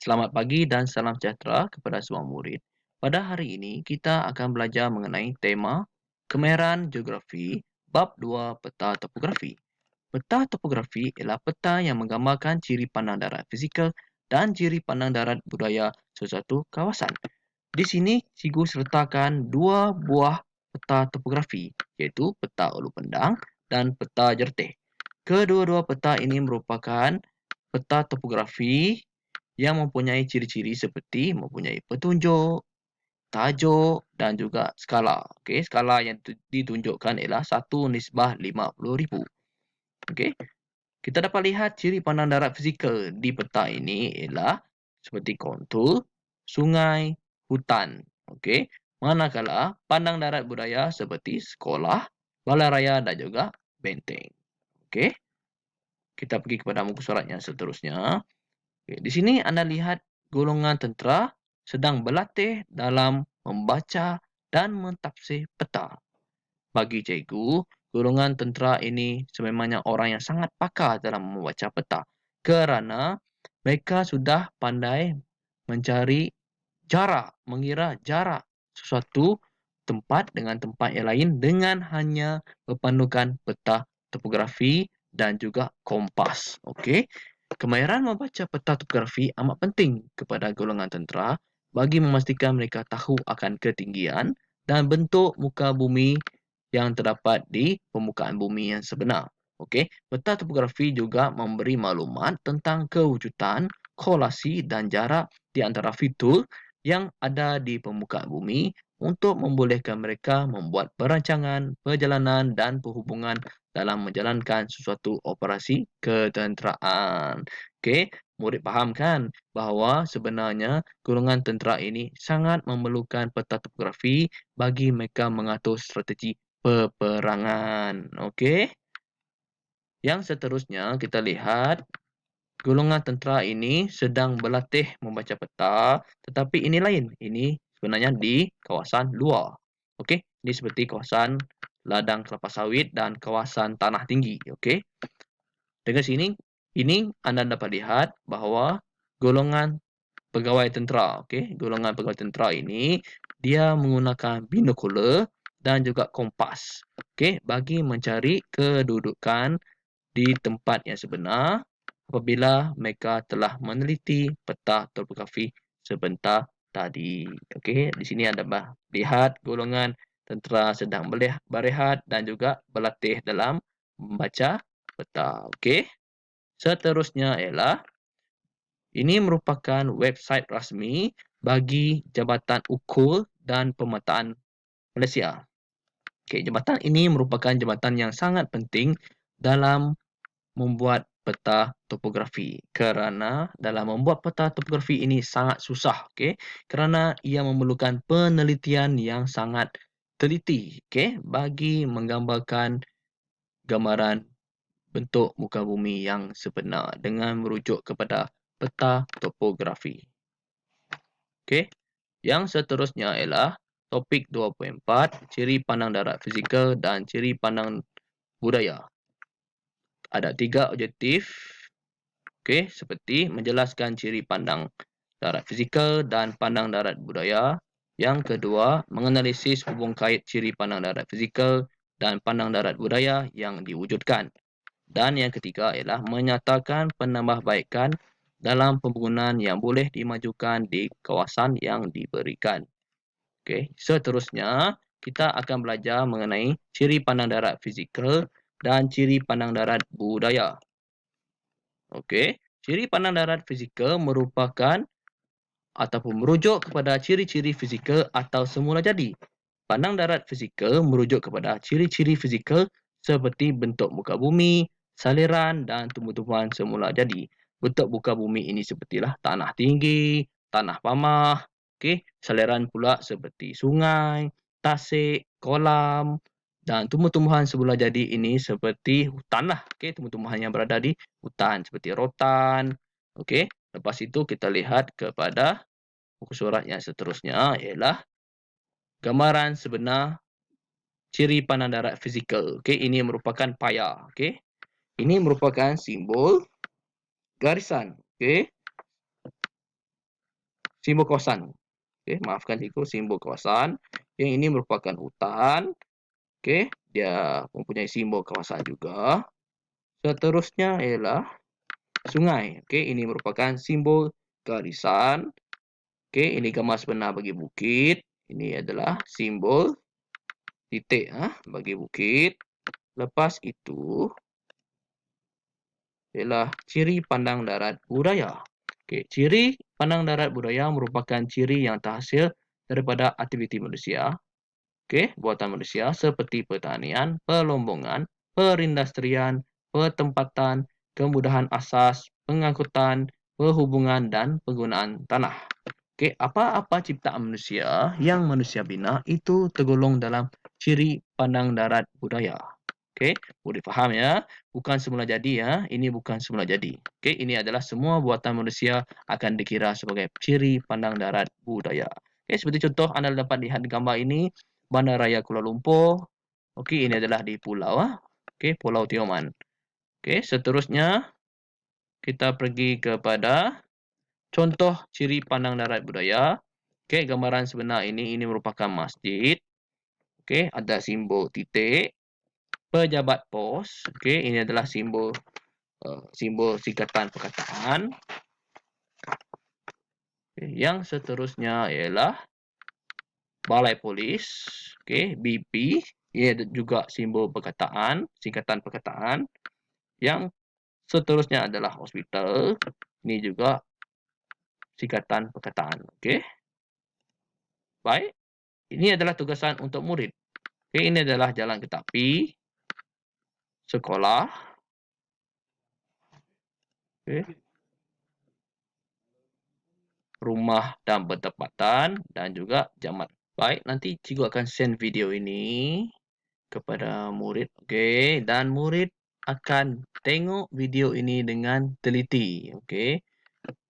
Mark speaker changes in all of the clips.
Speaker 1: Selamat pagi dan salam sejahtera kepada semua murid. Pada hari ini kita akan belajar mengenai tema Kemahiran Geografi Bab 2 Peta Topografi. Peta topografi ialah peta yang menggambarkan ciri pandang darat fizikal dan ciri pandang darat budaya sesuatu kawasan. Di sini cikgu sertakan dua buah peta topografi, iaitu peta ulu pendang dan peta jertih. Kedua-dua peta ini merupakan peta topografi yang mempunyai ciri-ciri seperti mempunyai petunjuk, tajuk dan juga skala. Okey, skala yang ditunjukkan ialah 1:50,000. Okey, kita dapat lihat ciri pandang darat fizikal di peta ini ialah seperti kontur, sungai, hutan. Okey, manakala pandang darat budaya seperti sekolah, balai raya dan juga benteng. Okey, kita pergi kepada muka surat yang seterusnya. Okey, di sini anda lihat golongan tentera sedang berlatih dalam membaca dan mentafsir peta. Bagi cikgu, golongan tentera ini sememangnya orang yang sangat pakar dalam membaca peta kerana mereka sudah pandai mencari jarak, mengira jarak sesuatu tempat dengan tempat yang lain dengan hanya berpandukan peta topografi dan juga kompas. Okey. Kemahiran membaca peta topografi amat penting kepada golongan tentera bagi memastikan mereka tahu akan ketinggian dan bentuk muka bumi yang terdapat di permukaan bumi yang sebenar. Okey, peta topografi juga memberi maklumat tentang kewujudan, kolasi dan jarak di antara fitur yang ada di permukaan bumi untuk membolehkan mereka membuat perancangan, perjalanan dan perhubungan dalam menjalankan sesuatu operasi ketenteraan. Okey, murid faham kan bahawa sebenarnya golongan tentera ini sangat memerlukan peta topografi bagi mereka mengatur strategi peperangan. Okey. Yang seterusnya kita lihat golongan tentera ini sedang berlatih membaca peta, tetapi ini lain. Ini sebenarnya di kawasan luar. Okey, ini seperti kawasan ladang kelapa sawit dan kawasan tanah tinggi. Okey. Dengan sini, ini anda dapat lihat bahawa golongan pegawai tentera, okey, golongan pegawai tentera ini dia menggunakan binokular dan juga kompas, okey, bagi mencari kedudukan di tempat yang sebenar apabila mereka telah meneliti peta topografi sebentar tadi. Okey, di sini anda lihat golongan tentera sedang berehat dan juga berlatih dalam membaca peta. Okey. Seterusnya ialah ini merupakan website rasmi bagi Jabatan Ukur dan Pemetaan Malaysia. Okey, jabatan ini merupakan jabatan yang sangat penting dalam membuat peta topografi kerana dalam membuat peta topografi ini sangat susah, okey, kerana ia memerlukan penelitian yang sangat teliti, okey, bagi menggambarkan gambaran bentuk muka bumi yang sebenar dengan merujuk kepada peta topografi. Okey, yang seterusnya ialah topik 2.4 ciri pandang darat fizikal dan ciri pandang budaya. Ada 3 objektif. Okey, seperti menjelaskan ciri pandang darat fizikal dan pandang darat budaya. Yang kedua, menganalisis hubung kait ciri pandang darat fizikal dan pandang darat budaya yang diwujudkan. Dan yang ketiga ialah menyatakan penambahbaikan dalam pembangunan yang boleh dimajukan di kawasan yang diberikan. Okey, seterusnya kita akan belajar mengenai ciri pandang darat fizikal dan ciri pandang darat budaya. Okey, ciri pandang darat fizikal merupakan ataupun merujuk kepada ciri-ciri fizikal atau semula jadi. Pandang darat fizikal merujuk kepada ciri-ciri fizikal seperti bentuk muka bumi, saliran dan tumbuh-tumbuhan semula jadi. Bentuk muka bumi ini sepertilah tanah tinggi, tanah pamah, okey, saliran pula seperti sungai, tasik, kolam dan tumbuh-tumbuhan semula jadi ini seperti hutanlah, okey, tumbuh-tumbuhan yang berada di hutan seperti rotan, okey. Lepas itu kita lihat kepada muka surat yang seterusnya ialah gambaran sebenar ciri pandang darat fizikal. Okey, ini merupakan payar. Okey, ini merupakan simbol garisan. Okey, simbol kawasan. Okey, maafkan cikgu, simbol kawasan. Yang ini merupakan hutan. Okey, dia mempunyai simbol kawasan juga. Seterusnya ialah sungai. Okey, ini merupakan simbol garisan. Okey, ini gambar sebenar bagi bukit. Ini adalah simbol titik bagi bukit. Lepas itu ialah ciri pandang darat budaya. Okey, ciri pandang darat budaya merupakan ciri yang terhasil daripada aktiviti manusia. Okey, buatan manusia seperti pertanian, pelombongan, perindustrian, pertempatan, kemudahan asas, pengangkutan, perhubungan dan penggunaan tanah. Okey, apa-apa ciptaan manusia yang manusia bina itu tergolong dalam ciri pandang darat budaya. Okey, boleh faham ya? Bukan semula jadi ya. Ini bukan semula jadi. Okey, ini adalah semua buatan manusia akan dikira sebagai ciri pandang darat budaya. Okey, seperti contoh anda dapat lihat di gambar ini, Bandaraya Kuala Lumpur. Okey, ini adalah di pulau Okey, Pulau Tioman. Okey, seterusnya kita pergi kepada contoh ciri pandang darat budaya. Okey, gambaran sebenar ini merupakan masjid. Okey, ada simbol titik. Pejabat pos. Okey, ini adalah simbol singkatan perkataan. Okay, yang seterusnya ialah Balai Polis. Okey, BP. Ia juga simbol perkataan, singkatan perkataan. Yang seterusnya adalah hospital. Ini juga singkatan perkataan. Okey. Baik. Ini adalah tugasan untuk murid. Okey, ini adalah jalan keretapi, sekolah. Okey. Rumah dan bertepatan dan juga jamat. Baik, nanti cikgu akan send video ini kepada murid. Okey, dan murid akan tengok video ini dengan teliti. Okey.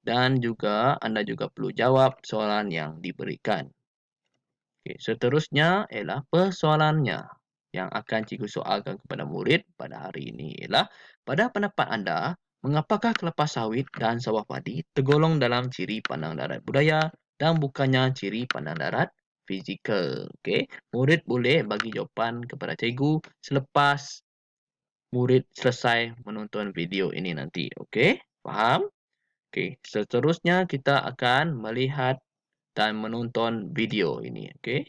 Speaker 1: Dan juga anda juga perlu jawab soalan yang diberikan. Okay, seterusnya ialah persoalannya yang akan cikgu soalkan kepada murid pada hari ini ialah, pada pendapat anda, mengapakah kelapa sawit dan sawah padi tergolong dalam ciri pandang darat budaya dan bukannya ciri pandang darat fizikal? Okey, murid boleh bagi jawapan kepada cikgu selepas murid selesai menonton video ini nanti. Okey, faham? Okey, seterusnya kita akan melihat dan menonton video ini. Okey,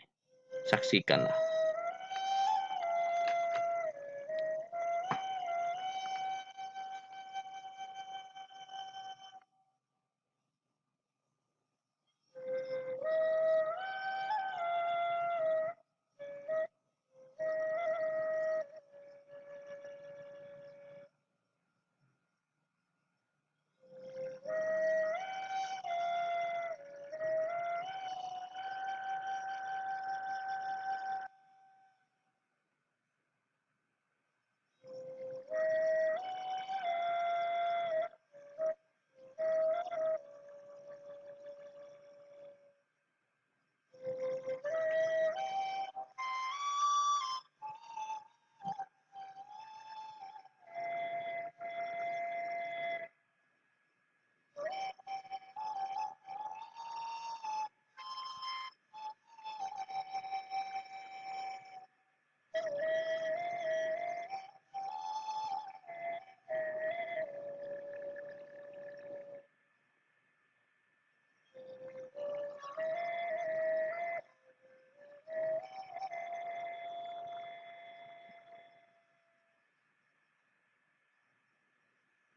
Speaker 1: saksikanlah.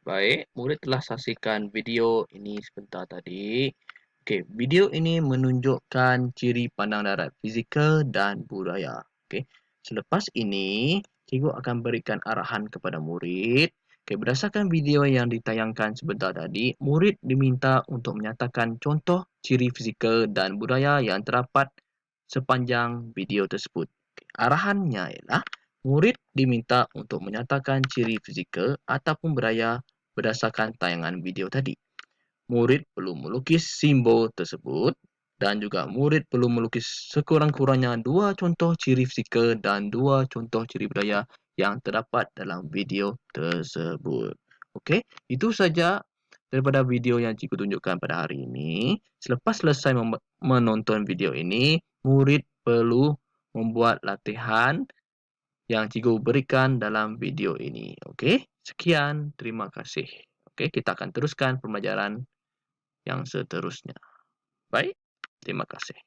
Speaker 1: Baik, murid telah saksikan video ini sebentar tadi. Okey, video ini menunjukkan ciri pandang darat fizikal dan budaya. Okey, selepas ini, cikgu akan berikan arahan kepada murid. Okey, berdasarkan video yang ditayangkan sebentar tadi, murid diminta untuk menyatakan contoh ciri fizikal dan budaya yang terdapat sepanjang video tersebut. Okey, arahannya ialah murid diminta untuk menyatakan ciri fizikal ataupun budaya berdasarkan tayangan video tadi. Murid perlu melukis simbol tersebut dan juga murid perlu melukis sekurang-kurangnya 2 contoh ciri fizikal dan 2 contoh ciri budaya yang terdapat dalam video tersebut. Okey, itu saja. daripada video yang cikgu tunjukkan pada hari ini, selepas selesai menonton video ini, murid perlu membuat latihan yang cikgu berikan dalam video ini. Okey, sekian, terima kasih. Okey, kita akan teruskan pembelajaran yang seterusnya. Baik, terima kasih.